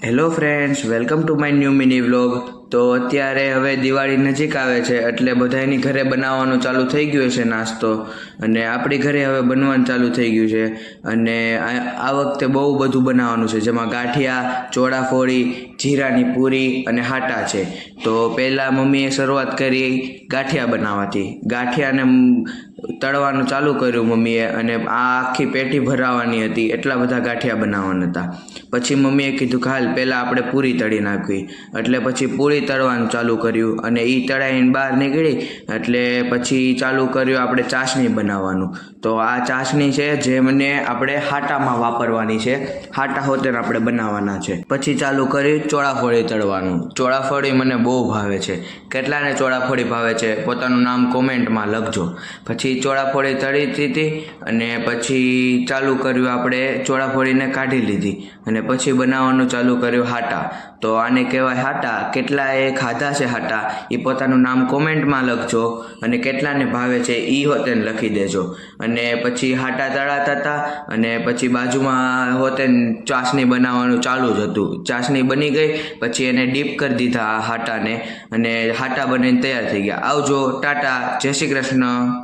Hello friends, welcome to my new mini vlog. તો અત્યારે હવે દિવાળી નજીક આવે છે એટલે બધાની ઘરે બનાવવાનું ચાલુ થઈ ગયું છે નાસ્તો, અને આપણી ઘરે હવે બનવાનું ચાલુ થઈ ગયું છે. અને આ વખતે બહુ બધું બનાવવાનું છે, જેમાં ગાંઠિયા, ચોળાફળી, જીરાની પૂરી અને હાટા છે. તો પહેલાં મમ્મીએ શરૂઆત કરી ગાંઠિયા બનાવવાથી. ગાંઠિયાને તળવાનું ચાલુ કર્યું મમ્મીએ, અને આ આખી પેટી ભરાવાની હતી, એટલા બધા ગાંઠિયા બનાવવાના હતા. પછી મમ્મીએ કીધું કે હાલ પહેલાં આપણે પૂરી તળી નાખવી, એટલે પછી પૂરી તળવાનું ચાલુ કર્યું, અને એ તળાઈને બહાર નીકળી એટલે પછી ચાલુ કર્યું આપણે ચાસણી બનાવવાનું. તો આ ચાસણી છે જેમને આપણે હાટામાં વાપરવાની છે, હાટા હોતેને આપણે બનાવવાના છે. પછી ચાલુ કર્યું ચોળાફળી તળવાનું. ચોળાફળી મને બહુ ભાવે છે. કેટલાને ચોળાફળી ભાવે છે પોતાનું નામ કોમેન્ટમાં લખજો. પછી ચોળાફળી તળી દીધી, અને પછી ચાલુ કર્યું આપણે ચોળાફળીને કાઢી લીધી, અને પછી બનાવવાનું ચાલુ કર્યું હાટા. તો આને કહેવાય હાટા. કેટલાએ ખાધા છે હાટા એ પોતાનું નામ કોમેન્ટમાં લખજો, અને કેટલાને ભાવે છે એ હોતેને લખી દેજો. અને પછી હાટા તળાતા હતા, અને પછી બાજુમાં હોતેને ચાસણી બનાવવાનું ચાલુ જ હતું. ચાસણી બની ગઈ પછી એને ડીપ કરી દીધા આ હાટાને, અને હાટા બનીને તૈયાર થઈ ગયા. આવજો, ટાટા, જય શ્રી કૃષ્ણ.